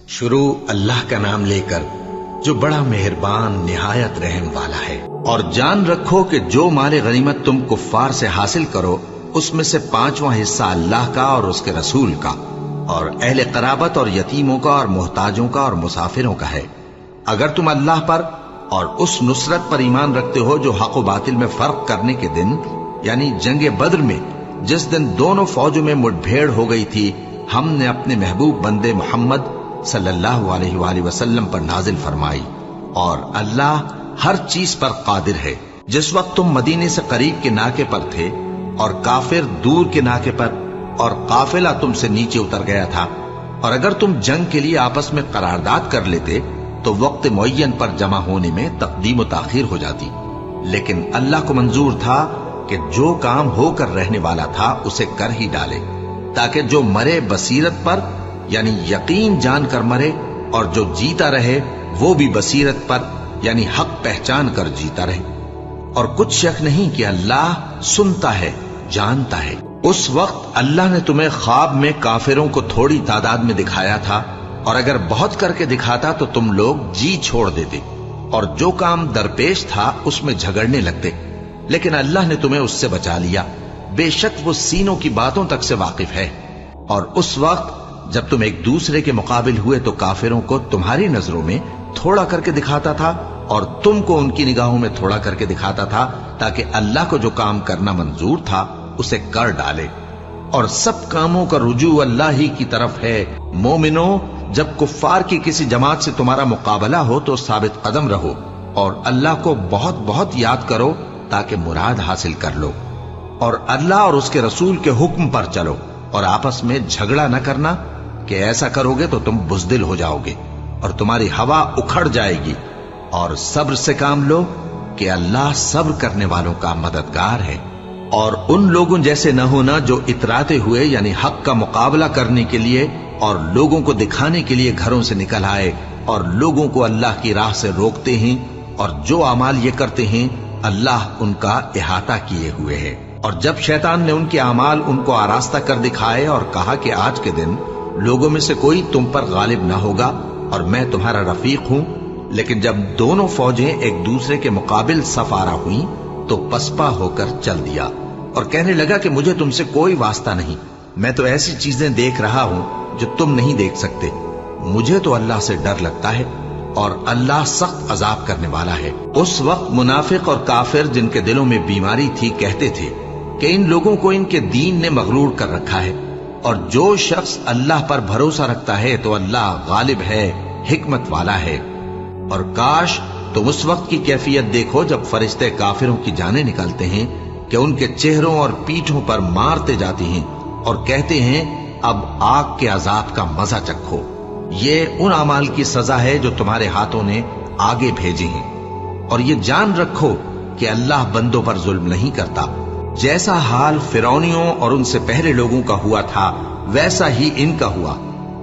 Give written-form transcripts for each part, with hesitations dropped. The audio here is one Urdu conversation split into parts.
شروع اللہ کا نام لے کر جو بڑا مہربان نہایت رحم والا ہے۔ اور جان رکھو کہ جو مال غنیمت تم کفار سے حاصل کرو اس میں سے 5واں حصہ اللہ کا اور اس کے رسول کا اور اہل قرابت اور یتیموں کا اور محتاجوں کا اور مسافروں کا ہے۔ اگر تم اللہ پر اور اس نصرت پر ایمان رکھتے ہو جو حق و باطل میں فرق کرنے کے دن یعنی جنگ بدر میں جس دن دونوں فوجوں میں مٹ بھیڑ ہو گئی تھی ہم نے اپنے محبوب بندے محمد صلی اللہ علیہ وآلہ وسلم پر نازل فرمائی، اور اللہ ہر چیز پر قادر ہے۔ جس وقت تم مدینے سے قریب کے ناکے پر تھے اور کافر دور کے ناکے پر اور قافلہ تم سے نیچے اتر گیا تھا، اور اگر تم جنگ کے لیے آپس میں قرارداد کر لیتے تو وقت معین پر جمع ہونے میں تقدیم و تاخیر ہو جاتی، لیکن اللہ کو منظور تھا کہ جو کام ہو کر رہنے والا تھا اسے کر ہی ڈالے، تاکہ جو مرے بصیرت پر یعنی یقین جان کر مرے، اور جو جیتا رہے وہ بھی بصیرت پر یعنی حق پہچان کر جیتا رہے۔ اور کچھ شک نہیں کہ اللہ سنتا ہے، جانتا ہے۔ اس وقت اللہ نے تمہیں خواب میں کافروں کو تھوڑی تعداد میں دکھایا تھا، اور اگر بہت کر کے دکھاتا تو تم لوگ جی چھوڑ دیتے اور جو کام درپیش تھا اس میں جھگڑنے لگتے، لیکن اللہ نے تمہیں اس سے بچا لیا، بے شک وہ سینوں کی باتوں تک سے واقف ہے۔ اور اس وقت جب تم ایک دوسرے کے مقابل ہوئے تو کافروں کو تمہاری نظروں میں تھوڑا کر کے دکھاتا تھا اور تم کو ان کی نگاہوں میں تھوڑا کر کے دکھاتا تھا، تاکہ اللہ کو جو کام کرنا منظور تھا اسے کر ڈالے۔ اور سب کاموں کا رجوع اللہ ہی کی طرف ہے۔ مومنو، جب کفار کی کسی جماعت سے تمہارا مقابلہ ہو تو ثابت قدم رہو اور اللہ کو بہت بہت یاد کرو تاکہ مراد حاصل کر لو، اور اللہ اور اس کے رسول کے حکم پر چلو، اور آپس میں جھگڑا نہ کرنا کہ ایسا کرو گے تو تم بزدل ہو جاؤ گے اور تمہاری ہوا اکھڑ جائے گی، اور صبر سے کام لو کہ اللہ صبر کرنے والوں کا مددگار ہے۔ اور ان لوگوں جیسے نہ ہونا جو اتراتے ہوئے یعنی حق کا مقابلہ کرنے کے لیے اور لوگوں کو دکھانے کے لیے گھروں سے نکل آئے اور لوگوں کو اللہ کی راہ سے روکتے ہیں، اور جو اعمال یہ کرتے ہیں اللہ ان کا احاطہ کیے ہوئے ہے۔ اور جب شیطان نے ان کے اعمال ان کو آراستہ کر دکھائے اور کہا کہ آج کے دن لوگوں میں سے کوئی تم پر غالب نہ ہوگا اور میں تمہارا رفیق ہوں، لیکن جب دونوں فوجیں ایک دوسرے کے مقابل صف آرا ہوئیں تو پسپا ہو کر چل دیا اور کہنے لگا کہ مجھے تم سے کوئی واسطہ نہیں، میں تو ایسی چیزیں دیکھ رہا ہوں جو تم نہیں دیکھ سکتے۔ مجھے تو اللہ سے ڈر لگتا ہے اور اللہ سخت عذاب کرنے والا ہے۔ اس وقت منافق اور کافر جن کے دلوں میں بیماری تھی کہتے تھے کہ ان لوگوں کو ان کے دین نے مغرور کر رکھا ہے، اور جو شخص اللہ پر بھروسہ رکھتا ہے تو اللہ غالب ہے، حکمت والا ہے۔ اور کاش تم اس وقت کی کیفیت دیکھو جب فرشتے کافروں کی جانیں نکالتے ہیں کہ ان کے چہروں اور پیٹھوں پر مارتے جاتے ہیں اور کہتے ہیں اب آگ کے عذاب کا مزہ چکھو، یہ ان اعمال کی سزا ہے جو تمہارے ہاتھوں نے آگے بھیجے ہیں۔ اور یہ جان رکھو کہ اللہ بندوں پر ظلم نہیں کرتا۔ جیسا حال فرعونیوں اور ان سے پہلے لوگوں کا ہوا تھا ویسا ہی ان کا ہوا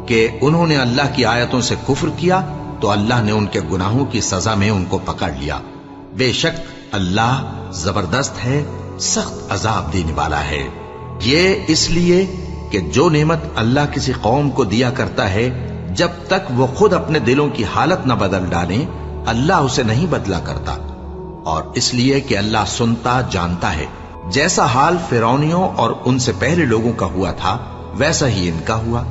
کہ انہوں نے اللہ کی آیتوں سے کفر کیا تو اللہ نے ان کے گناہوں کی سزا میں ان کو پکڑ لیا۔ بے شک اللہ زبردست ہے، سخت عذاب دینے والا ہے۔ یہ اس لیے کہ جو نعمت اللہ کسی قوم کو دیا کرتا ہے جب تک وہ خود اپنے دلوں کی حالت نہ بدل ڈالیں اللہ اسے نہیں بدلا کرتا، اور اس لیے کہ اللہ سنتا جانتا ہے۔ جیسا حال فرعونیوں اور ان سے پہلے لوگوں کا ہوا تھا ویسا ہی ان کا ہوا۔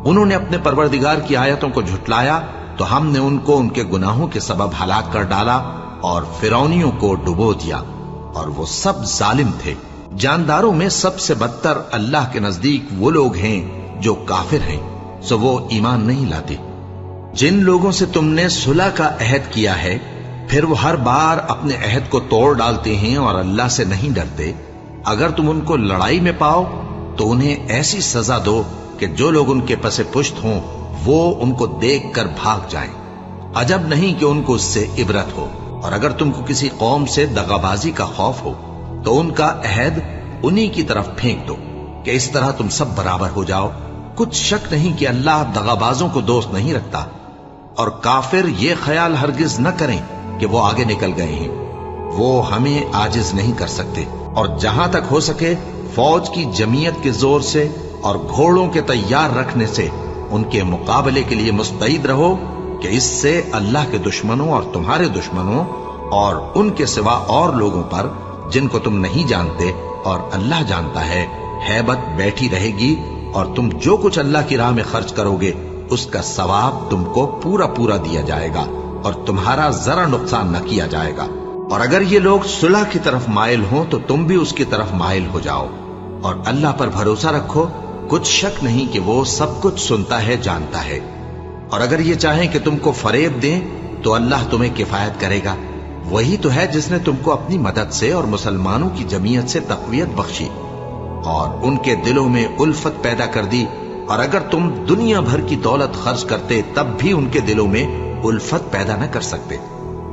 انہوں نے اپنے پروردگار کی آیتوں کو جھٹلایا تو ہم نے ان کو ان کے گناہوں کے سبب ہلاک کر ڈالا اور فرعونیوں کو ڈبو دیا، اور وہ سب ظالم تھے۔ جانداروں میں سب سے بدتر اللہ کے نزدیک وہ لوگ ہیں جو کافر ہیں، سو وہ ایمان نہیں لاتے۔ جن لوگوں سے تم نے صلح کا عہد کیا ہے پھر وہ ہر بار اپنے عہد کو توڑ ڈالتے ہیں اور اللہ سے نہیں ڈرتے، اگر تم ان کو لڑائی میں پاؤ تو انہیں ایسی سزا دو کہ جو لوگ ان کے پس پشت ہوں وہ ان کو دیکھ کر بھاگ جائیں۔ عجب نہیں کہ ان کو اس سے عبرت ہو۔ اور اگر تم کو کسی قوم سے دغابازی کا خوف ہو تو ان کا عہد انہی کی طرف پھینک دو کہ اس طرح تم سب برابر ہو جاؤ۔ کچھ شک نہیں کہ اللہ دغابازوں کو دوست نہیں رکھتا، اور کافر یہ خیال ہرگز نہ کریں کہ وہ آگے نکل گئے ہیں، وہ ہمیں عاجز نہیں کر سکتے۔ اور جہاں تک ہو سکے فوج کی جمعیت کے زور سے اور گھوڑوں کے تیار رکھنے سے ان کے مقابلے کے لیے مستعد رہو کہ اس سے اللہ کے دشمنوں اور تمہارے دشمنوں اور ان کے سوا اور لوگوں پر جن کو تم نہیں جانتے اور اللہ جانتا ہے ہیبت بیٹھی رہے گی، اور تم جو کچھ اللہ کی راہ میں خرچ کرو گے اس کا ثواب تم کو پورا پورا دیا جائے گا اور تمہارا ذرا نقصان نہ کیا جائے گا۔ اور اگر یہ لوگ صلح کی طرف مائل ہوں تو تم بھی اس کی طرف مائل ہو جاؤ، اور اللہ پر بھروسہ رکھو، کچھ شک نہیں کہ وہ سب کچھ سنتا ہے، جانتا ہے۔ اور اگر یہ چاہیں کہ تم کو فریب دیں تو اللہ تمہیں کفایت کرے گا، وہی تو ہے جس نے تم کو اپنی مدد سے اور مسلمانوں کی جمعیت سے تقویت بخشی اور ان کے دلوں میں الفت پیدا کر دی، اور اگر تم دنیا بھر کی دولت خرچ کرتے تب بھی ان کے دلوں میں الفت پیدا نہ کر سکتے،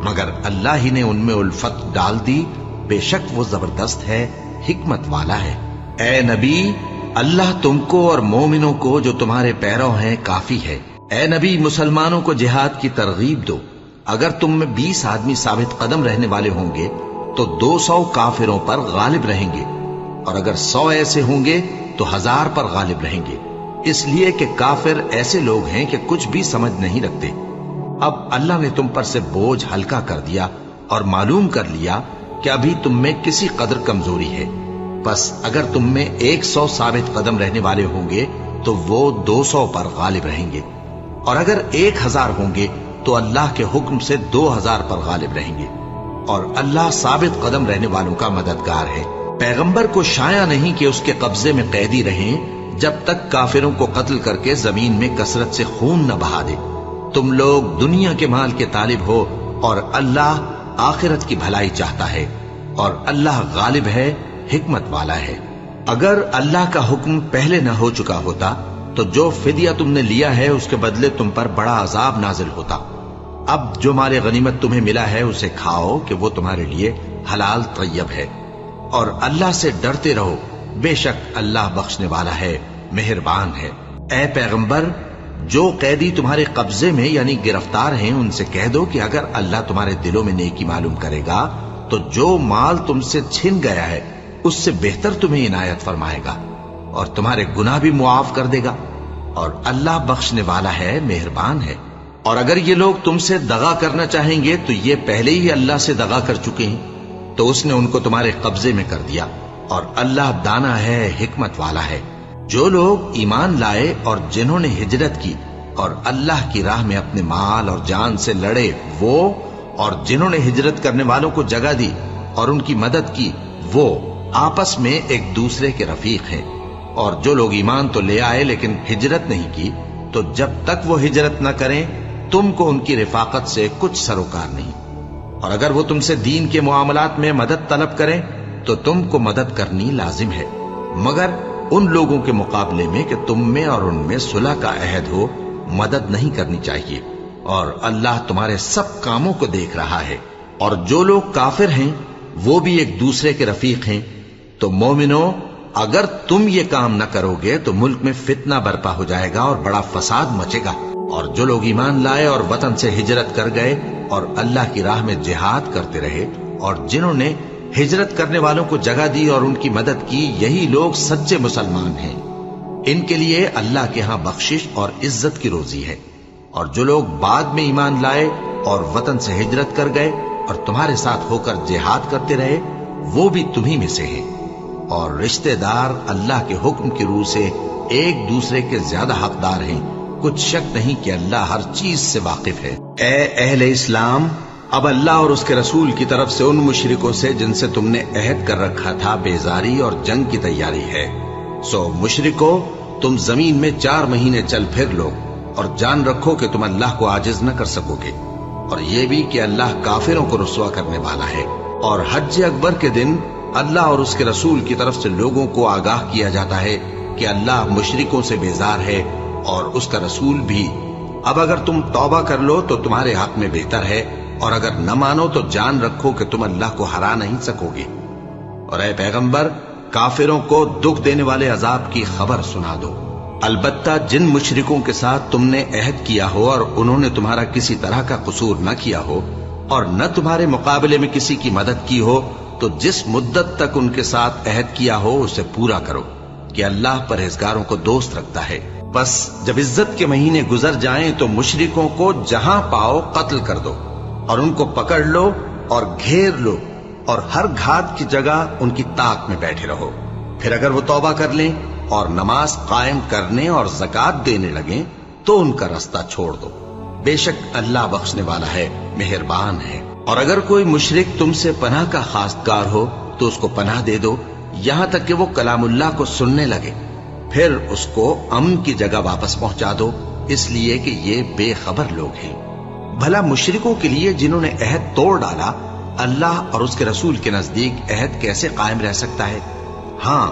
مگر اللہ ہی نے ان میں الفت ڈال دی، بے شک وہ زبردست ہے، حکمت والا ہے۔ اے نبی، اللہ تم کو اور مومنوں کو جو تمہارے پیرو ہیں کافی ہے۔ اے نبی، مسلمانوں کو جہاد کی ترغیب دو۔ اگر تم میں 20 آدمی ثابت قدم رہنے والے ہوں گے تو 200 کافروں پر غالب رہیں گے، اور اگر 100 ایسے ہوں گے تو 1000 پر غالب رہیں گے، اس لیے کہ کافر ایسے لوگ ہیں کہ کچھ بھی سمجھ نہیں رکھتے۔ اب اللہ نے تم پر سے بوجھ ہلکا کر دیا اور معلوم کر لیا کہ ابھی تم میں کسی قدر کمزوری ہے، بس اگر تم میں 100 ثابت قدم رہنے والے ہوں گے تو وہ 200 پر غالب رہیں گے، اور اگر 1000 ہوں گے تو اللہ کے حکم سے 2000 پر غالب رہیں گے، اور اللہ ثابت قدم رہنے والوں کا مددگار ہے۔ پیغمبر کو شایع نہیں کہ اس کے قبضے میں قیدی رہیں جب تک کافروں کو قتل کر کے زمین میں کثرت سے خون نہ بہا دے۔ تم لوگ دنیا کے مال کے طالب ہو اور اللہ آخرت کی بھلائی چاہتا ہے، اور اللہ غالب ہے، حکمت والا ہے۔ اگر اللہ کا حکم پہلے نہ ہو چکا ہوتا تو جو فدیہ تم نے لیا ہے اس کے بدلے تم پر بڑا عذاب نازل ہوتا۔ اب جو مال غنیمت تمہیں ملا ہے اسے کھاؤ کہ وہ تمہارے لیے حلال طیب ہے، اور اللہ سے ڈرتے رہو، بے شک اللہ بخشنے والا ہے، مہربان ہے۔ اے پیغمبر، جو قیدی تمہارے قبضے میں یعنی گرفتار ہیں ان سے کہہ دو کہ اگر اللہ تمہارے دلوں میں نیکی معلوم کرے گا تو جو مال تم سے چھن گیا ہے اس سے بہتر تمہیں عنایت فرمائے گا اور تمہارے گناہ بھی معاف کر دے گا، اور اللہ بخشنے والا ہے، مہربان ہے۔ اور اگر یہ لوگ تم سے دغا کرنا چاہیں گے تو یہ پہلے ہی اللہ سے دغا کر چکے ہیں، تو اس نے ان کو تمہارے قبضے میں کر دیا، اور اللہ دانا ہے، حکمت والا ہے۔ جو لوگ ایمان لائے اور جنہوں نے ہجرت کی اور اللہ کی راہ میں اپنے مال اور جان سے لڑے، وہ اور جنہوں نے ہجرت کرنے والوں کو جگہ دی اور ان کی مدد کی، وہ آپس میں ایک دوسرے کے رفیق ہیں۔ اور جو لوگ ایمان تو لے آئے لیکن ہجرت نہیں کی، تو جب تک وہ ہجرت نہ کریں تم کو ان کی رفاقت سے کچھ سروکار نہیں، اور اگر وہ تم سے دین کے معاملات میں مدد طلب کریں تو تم کو مدد کرنی لازم ہے، مگر ان لوگوں کے مقابلے میں کہ تم میں اور ان میں صلح کا عہد ہو مدد نہیں کرنی چاہیے، اور اللہ تمہارے سب کاموں کو دیکھ رہا ہے۔ اور جو لوگ کافر ہیں وہ بھی ایک دوسرے کے رفیق ہیں۔ تو مومنو، اگر تم یہ کام نہ کرو گے تو ملک میں فتنہ برپا ہو جائے گا اور بڑا فساد مچے گا۔ اور جو لوگ ایمان لائے اور وطن سے ہجرت کر گئے اور اللہ کی راہ میں جہاد کرتے رہے، اور جنہوں نے ہجرت کرنے والوں کو جگہ دی اور ان کی مدد کی، یہی لوگ سچے مسلمان ہیں۔ ان کے لیے اللہ کے ہاں بخشش اور عزت کی روزی ہے۔ اور جو لوگ بعد میں ایمان لائے اور وطن سے ہجرت کر گئے اور تمہارے ساتھ ہو کر جہاد کرتے رہے، وہ بھی تمہیں میں سے ہیں، اور رشتہ دار اللہ کے حکم کی روح سے ایک دوسرے کے زیادہ حقدار ہیں، کچھ شک نہیں کہ اللہ ہر چیز سے واقف ہے۔ اے اہل اسلام، اب اللہ اور اس کے رسول کی طرف سے ان مشرکوں سے جن سے تم نے عہد کر رکھا تھا بیزاری اور جنگ کی تیاری ہے۔ سو مشرکو، تم زمین میں 4 مہینے چل پھر لو اور جان رکھو کہ تم اللہ کو عاجز نہ کر سکو گے، اور یہ بھی کہ اللہ کافروں کو رسوا کرنے والا ہے۔ اور حج اکبر کے دن اللہ اور اس کے رسول کی طرف سے لوگوں کو آگاہ کیا جاتا ہے کہ اللہ مشرکوں سے بیزار ہے اور اس کا رسول بھی۔ اب اگر تم توبہ کر لو تو تمہارے حق میں بہتر ہے، اور اگر نہ مانو تو جان رکھو کہ تم اللہ کو ہرا نہیں سکو گے۔ اور اے پیغمبر، کافروں کو دکھ دینے والے عذاب کی خبر سنا دو۔ البتہ جن مشرکوں کے ساتھ تم نے عہد کیا ہو اور انہوں نے تمہارا کسی طرح کا قصور نہ کیا ہو اور نہ تمہارے مقابلے میں کسی کی مدد کی ہو، تو جس مدت تک ان کے ساتھ عہد کیا ہو اسے پورا کرو، کہ اللہ پرہیزگاروں کو دوست رکھتا ہے۔ بس جب عزت کے مہینے گزر جائیں تو مشرکوں کو جہاں پاؤ قتل کر دو اور ان کو پکڑ لو اور گھیر لو اور ہر گھات کی جگہ ان کی طاق میں بیٹھے رہو. پھر اگر وہ توبہ کر لیں اور نماز قائم کرنے اور زکات دینے لگیں تو ان کا رستہ چھوڑ دو. بے شک اللہ بخشنے والا ہے، مہربان ہے. اور اگر کوئی مشرک تم سے پناہ کا خواستگار ہو تو اس کو پناہ دے دو یہاں تک کہ وہ کلام اللہ کو سننے لگے، پھر اس کو امن کی جگہ واپس پہنچا دو، اس لیے کہ یہ بے خبر لوگ ہیں. بھلا مشرکوں کے لیے جنہوں نے عہد توڑ ڈالا اللہ اور اس کے رسول کے نزدیک عہد کیسے قائم رہ سکتا ہے؟ ہاں،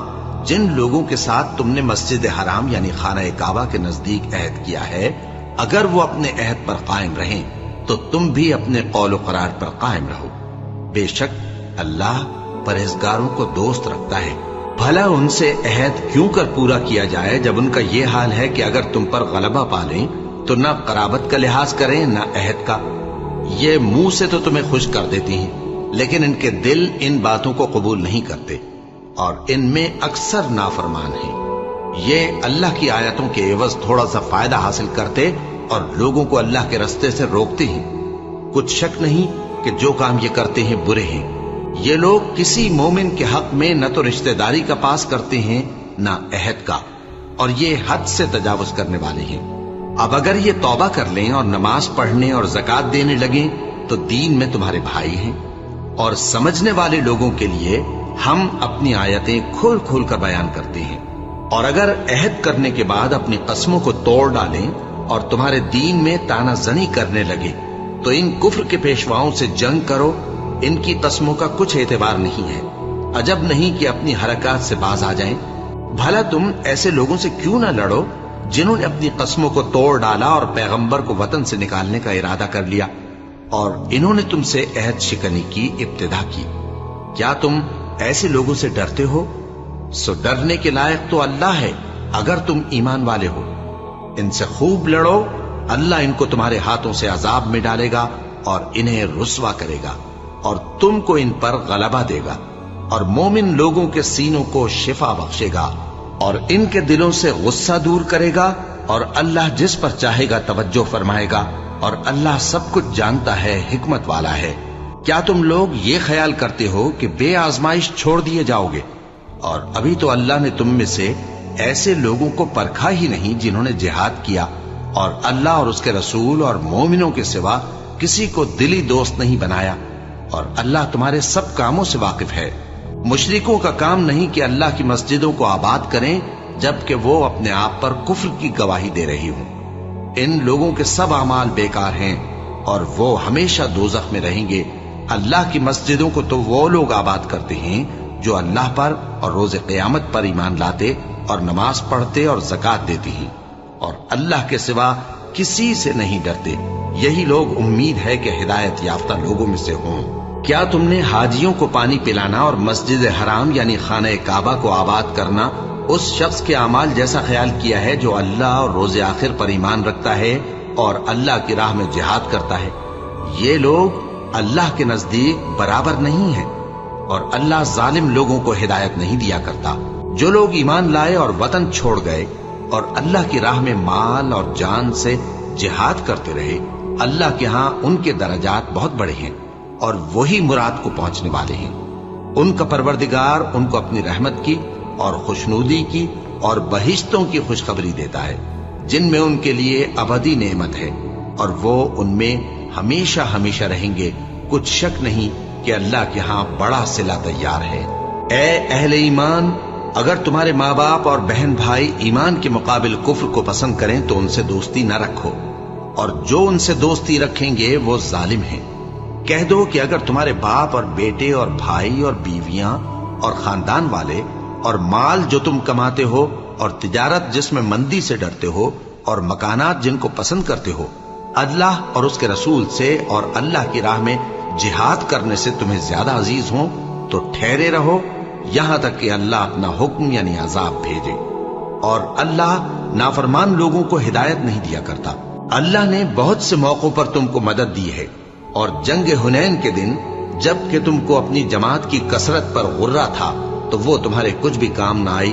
جن لوگوں کے ساتھ تم نے مسجد حرام یعنی خانہ کعبہ کے نزدیک عہد کیا ہے، اگر وہ اپنے عہد پر قائم رہیں تو تم بھی اپنے قول و قرار پر قائم رہو. بے شک اللہ پرہیزگاروں کو دوست رکھتا ہے. بھلا ان سے عہد کیوں کر پورا کیا جائے جب ان کا یہ حال ہے کہ اگر تم پر غلبہ پالیں تو نہ قرابت کا لحاظ کریں نہ عہد کا. یہ منہ سے تو تمہیں خوش کر دیتی ہیں لیکن ان کے دل ان باتوں کو قبول نہیں کرتے اور ان میں اکثر نافرمان ہیں. یہ اللہ کی آیتوں کے عوض تھوڑا سا فائدہ حاصل کرتے اور لوگوں کو اللہ کے رستے سے روکتے ہیں. کچھ شک نہیں کہ جو کام یہ کرتے ہیں برے ہیں. یہ لوگ کسی مومن کے حق میں نہ تو رشتہ داری کا پاس کرتے ہیں نہ عہد کا، اور یہ حد سے تجاوز کرنے والے ہیں. اب اگر یہ توبہ کر لیں اور نماز پڑھنے اور زکات دینے لگیں تو دین میں تمہارے بھائی ہیں. اور سمجھنے والے لوگوں کے لیے ہم اپنی آیتیں کھول کھول کر بیان کرتے ہیں. اور اگر عہد کرنے کے بعد اپنی قسموں کو توڑ ڈالیں اور تمہارے دین میں تانا زنی کرنے لگے تو ان کفر کے پیشواؤں سے جنگ کرو. ان کی قسموں کا کچھ اعتبار نہیں ہے. عجب نہیں کہ اپنی حرکات سے باز آ جائیں. بھلا تم ایسے لوگوں سے کیوں نہ لڑو جنہوں نے اپنی قسموں کو توڑ ڈالا اور پیغمبر کو وطن سے نکالنے کا ارادہ کر لیا اور انہوں نے تم سے عہد شکنی کی ابتدا کی. کیا تم ایسے لوگوں سے ڈرتے ہو؟ سو ڈرنے کے لائق تو اللہ ہے اگر تم ایمان والے ہو. ان سے خوب لڑو، اللہ ان کو تمہارے ہاتھوں سے عذاب میں ڈالے گا اور انہیں رسوا کرے گا اور تم کو ان پر غلبہ دے گا اور مومن لوگوں کے سینوں کو شفا بخشے گا اور ان کے دلوں سے غصہ دور کرے گا اور اللہ جس پر چاہے گا توجہ فرمائے گا اور اللہ سب کچھ جانتا ہے، حکمت والا ہے. کیا تم لوگ یہ خیال کرتے ہو کہ بے آزمائش چھوڑ دیے جاؤ گے؟ اور ابھی تو اللہ نے تم میں سے ایسے لوگوں کو پرکھا ہی نہیں جنہوں نے جہاد کیا اور اللہ اور اس کے رسول اور مومنوں کے سوا کسی کو دلی دوست نہیں بنایا. اور اللہ تمہارے سب کاموں سے واقف ہے. مشرکوں کا کام نہیں کہ اللہ کی مسجدوں کو آباد کریں جبکہ وہ اپنے آپ پر کفر کی گواہی دے رہی ہوں. ان لوگوں کے سب اعمال بیکار ہیں اور وہ ہمیشہ دوزخ میں رہیں گے. اللہ کی مسجدوں کو تو وہ لوگ آباد کرتے ہیں جو اللہ پر اور روز قیامت پر ایمان لاتے اور نماز پڑھتے اور زکات دیتے ہیں اور اللہ کے سوا کسی سے نہیں ڈرتے. یہی لوگ امید ہے کہ ہدایت یافتہ لوگوں میں سے ہوں. کیا تم نے حاجیوں کو پانی پلانا اور مسجد حرام یعنی خانہ کعبہ کو آباد کرنا اس شخص کے اعمال جیسا خیال کیا ہے جو اللہ اور روز آخر پر ایمان رکھتا ہے اور اللہ کی راہ میں جہاد کرتا ہے؟ یہ لوگ اللہ کے نزدیک برابر نہیں ہیں اور اللہ ظالم لوگوں کو ہدایت نہیں دیا کرتا. جو لوگ ایمان لائے اور وطن چھوڑ گئے اور اللہ کی راہ میں مال اور جان سے جہاد کرتے رہے، اللہ کے ہاں ان کے درجات بہت بڑے ہیں اور وہی مراد کو پہنچنے والے ہیں. ان کا پروردگار ان کو اپنی رحمت کی اور خوشنودی کی اور بہشتوں کی خوشخبری دیتا ہے جن میں ان کے لیے ابدی نعمت ہے اور وہ ان میں ہمیشہ ہمیشہ رہیں گے. کچھ شک نہیں کہ اللہ کے ہاں بڑا صلہ تیار ہے. اے اہل ایمان، اگر تمہارے ماں باپ اور بہن بھائی ایمان کے مقابل کفر کو پسند کریں تو ان سے دوستی نہ رکھو، اور جو ان سے دوستی رکھیں گے وہ ظالم ہیں. کہہ دو کہ اگر تمہارے باپ اور بیٹے اور بھائی اور بیویاں اور خاندان والے اور مال جو تم کماتے ہو اور تجارت جس میں مندی سے ڈرتے ہو اور مکانات جن کو پسند کرتے ہو اللہ اور اس کے رسول سے اور اللہ کی راہ میں جہاد کرنے سے تمہیں زیادہ عزیز ہوں تو ٹھہرے رہو یہاں تک کہ اللہ اپنا حکم یعنی عذاب بھیجے. اور اللہ نافرمان لوگوں کو ہدایت نہیں دیا کرتا. اللہ نے بہت سے موقعوں پر تم کو مدد دی ہے اور جنگ حنین کے دن جب کہ تم کو اپنی جماعت کی کثرت پر غرہ تھا تو وہ تمہارے کچھ بھی کام نہ آئی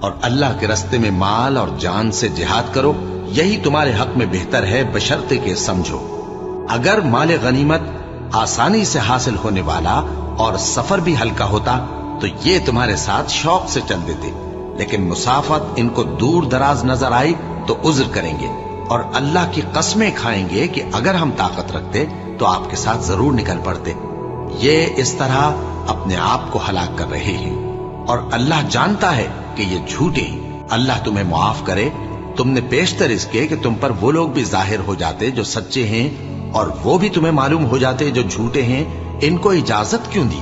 اور اللہ کے راستے میں مال اور جان سے جہاد کرو، یہی تمہارے حق میں بہتر ہے، بشرطے کہ سمجھو۔ اگر مال غنیمت آسانی سے حاصل ہونے والا اور سفر بھی ہلکا ہوتا تو یہ تمہارے ساتھ شوق سے چل دیتے، لیکن مسافت ان کو دور دراز نظر آئی تو عذر کریں گے، اور اللہ کی قسمیں کھائیں گے کہ اگر ہم طاقت رکھتے تو آپ کے ساتھ ضرور نکل پڑتے۔ یہ اس طرح اپنے آپ کو ہلاک کر رہے ہیں، اور اللہ جانتا ہے کہ یہ جھوٹے ہیں۔ اللہ تمہیں معاف کرے، تم نے پیشتر اس کے کہ تم پر وہ لوگ بھی ظاہر ہو جاتے جو سچے ہیں، اور وہ بھی تمہیں معلوم ہو جاتے جو جھوٹے ہیں۔ ان کو اجازت کیوں دی؟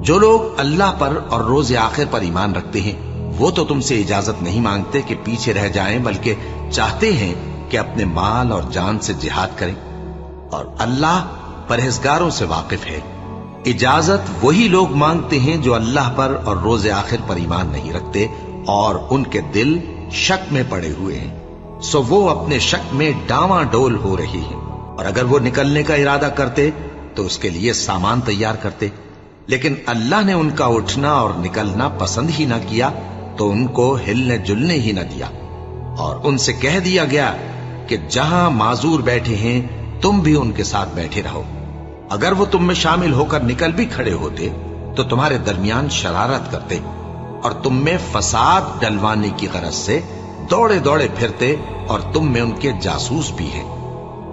جو لوگ اللہ پر اور روز آخر پر ایمان رکھتے ہیں وہ تو تم سے اجازت نہیں مانگتے کہ پیچھے رہ جائیں، بلکہ چاہتے ہیں کہ اپنے مال اور جان سے جہاد کریں، اور اللہ پرہیزگاروں سے واقف ہے۔ اجازت وہی لوگ مانگتے ہیں جو اللہ پر اور روز آخر پر ایمان نہیں رکھتے اور ان کے دل شک میں پڑے ہوئے ہیں، سو وہ اپنے شک میں ڈاواں ڈول ہو رہی ہیں، اور اگر وہ نکلنے کا ارادہ کرتے تو اس کے لیے سامان تیار کرتے، لیکن اللہ نے ان کا اٹھنا اور نکلنا پسند ہی نہ کیا تو ان کو ہلنے جلنے ہی نہ دیا، اور ان سے کہہ دیا گیا کہ جہاں معذور بیٹھے ہیں تم بھی ان کے ساتھ بیٹھے رہو۔ اگر وہ تم میں شامل ہو کر نکل بھی کھڑے ہوتے تو تمہارے درمیان شرارت کرتے اور تم میں فساد ڈلوانے کی غرض سے دوڑے دوڑے پھرتے، اور تم میں ان کے جاسوس بھی ہیں،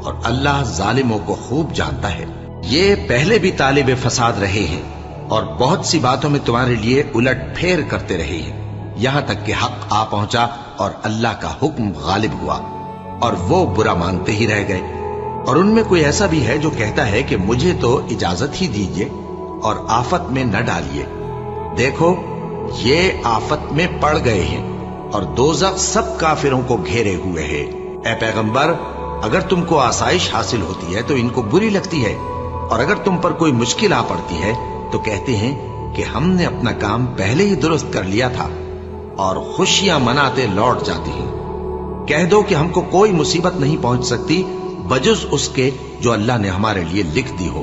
اور اللہ ظالموں کو خوب جانتا ہے۔ یہ پہلے بھی طالب فساد رہے ہیں اور بہت سی باتوں میں تمہارے لیے الٹ پھیر کرتے رہے ہیں، یہاں تک کہ حق آ پہنچا اور اللہ کا حکم غالب ہوا، اور وہ برا مانتے ہی رہ گئے۔ اور ان میں کوئی ایسا بھی ہے جو کہتا ہے کہ مجھے تو اجازت ہی دیجئے اور آفت میں نہ ڈالیے۔ دیکھو یہ آفت میں پڑ گئے ہیں، اور دوزخ سب کافروں کو گھیرے ہوئے ہے۔ اے پیغمبر، اگر تم کو آسائش حاصل ہوتی ہے تو ان کو بری لگتی ہے، اور اگر تم پر کوئی مشکل آ پڑتی ہے تو کہتے ہیں کہ ہم نے اپنا کام پہلے ہی درست کر لیا تھا، اور خوشیاں مناتے لوٹ جاتی ہیں۔ کہہ دو کہ ہم کو کوئی مصیبت نہیں پہنچ سکتی بجز اس کے جو اللہ نے ہمارے لیے لکھ دی ہو،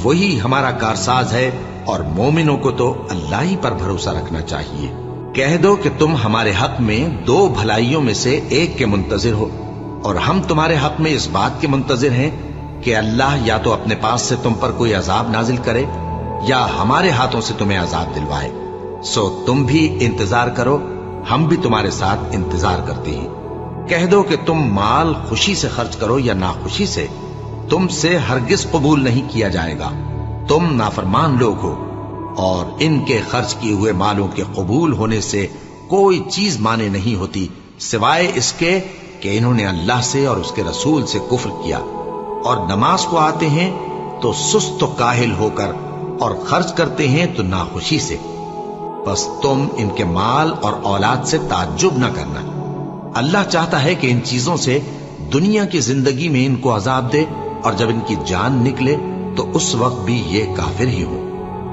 وہی ہمارا کارساز ہے، اور مومنوں کو تو اللہ ہی پر بھروسہ رکھنا چاہیے۔ کہہ دو کہ تم ہمارے حق میں دو بھلائیوں میں سے ایک کے منتظر ہو، اور ہم تمہارے حق میں اس بات کے منتظر ہیں کہ اللہ یا تو اپنے پاس سے تم پر کوئی عذاب نازل کرے یا ہمارے ہاتھوں سے تمہیں عذاب دلوائے، سو تم بھی انتظار کرو، ہم بھی تمہارے ساتھ انتظار کرتے ہیں۔ کہہ دو کہ تم مال خوشی سے خرچ کرو یا ناخوشی سے، تم سے ہرگز قبول نہیں کیا جائے گا، تم نافرمان لوگ ہو، اور ان کے خرچ کیے ہوئے مالوں کے قبول ہونے سے کوئی چیز مانے نہیں ہوتی سوائے اس کے کہ انہوں نے اللہ سے اور اس کے رسول سے کفر کیا، اور نماز کو آتے ہیں تو سست و کاہل ہو کر، اور خرچ کرتے ہیں تو ناخوشی سے، بس تم ان کے مال اور اولاد سے تعجب نہ کرنا۔ اللہ چاہتا ہے کہ ان چیزوں سے دنیا کی زندگی میں ان کو عذاب دے، اور جب ان کی جان نکلے تو اس وقت بھی یہ کافر ہی ہو،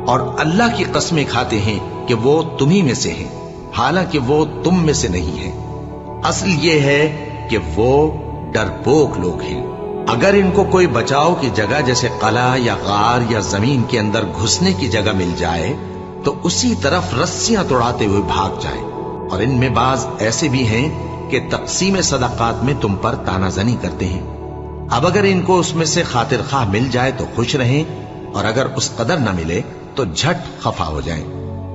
اور اللہ کی قسمیں کھاتے ہیں کہ وہ تمہیں میں سے ہیں، حالانکہ وہ تم میں سے نہیں ہیں۔ اصل یہ ہے کہ وہ ڈرپوک لوگ ہیں۔ اگر ان کو کوئی بچاؤ کی جگہ جیسے قلعہ یا غار یا زمین کے اندر گھسنے کی جگہ مل جائے تو اسی طرف رسیاں توڑاتے ہوئے بھاگ جائیں، اور ان میں بعض ایسے بھی ہیں کہ تقسیم صدقات میں تم پر تانا زنی کرتے ہیں۔ اب اگر ان کو اس میں سے خاطر خواہ مل جائے تو خوش رہیں، اور اگر اس قدر نہ ملے تو جھٹ خفا ہو جائیں،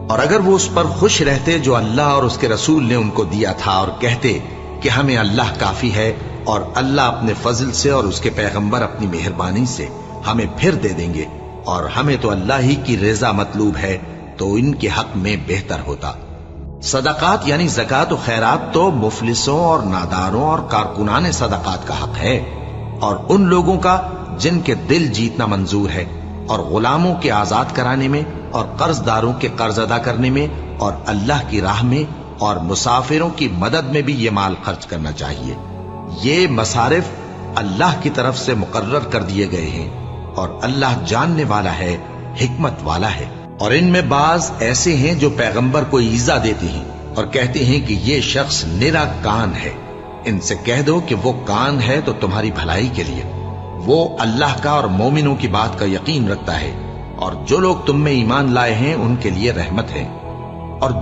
اور اگر وہ اس پر خوش رہتے جو اللہ اور اس کے رسول نے ان کو دیا تھا، اور کہتے کہ ہمیں اللہ کافی ہے، اور اللہ اپنے فضل سے اور اس کے پیغمبر اپنی مہربانی سے ہمیں پھر دے دیں گے، اور ہمیں تو اللہ ہی کی رضا مطلوب ہے، تو ان کے حق میں بہتر ہوتا۔ صدقات یعنی زکوٰۃ و خیرات تو مفلسوں اور ناداروں اور کارکنان صدقات کا حق ہے، اور ان لوگوں کا جن کے دل جیتنا منظور ہے، اور غلاموں کے آزاد کرانے میں، اور قرض داروں کے قرض ادا کرنے میں، اور اللہ کی راہ میں، اور مسافروں کی مدد میں بھی یہ مال خرچ کرنا چاہیے۔ یہ مصارف اللہ کی طرف سے مقرر کر دیے گئے ہیں، اور اللہ جاننے والا ہے، حکمت والا ہے۔ اور ان میں بعض ایسے ہیں جو پیغمبر کو ایذا دیتے ہیں اور کہتے ہیں کہ یہ شخص نرا کان ہے۔ ان سے کہہ دو کہ وہ کان ہے تو تمہاری بھلائی کے لیے، وہ اللہ کا اور مومنوں کی بات کا یقین رکھتا ہے، اور جو لوگ تم میں ایمان لائے ہیں ان کے لیے رحمت ہے۔ اور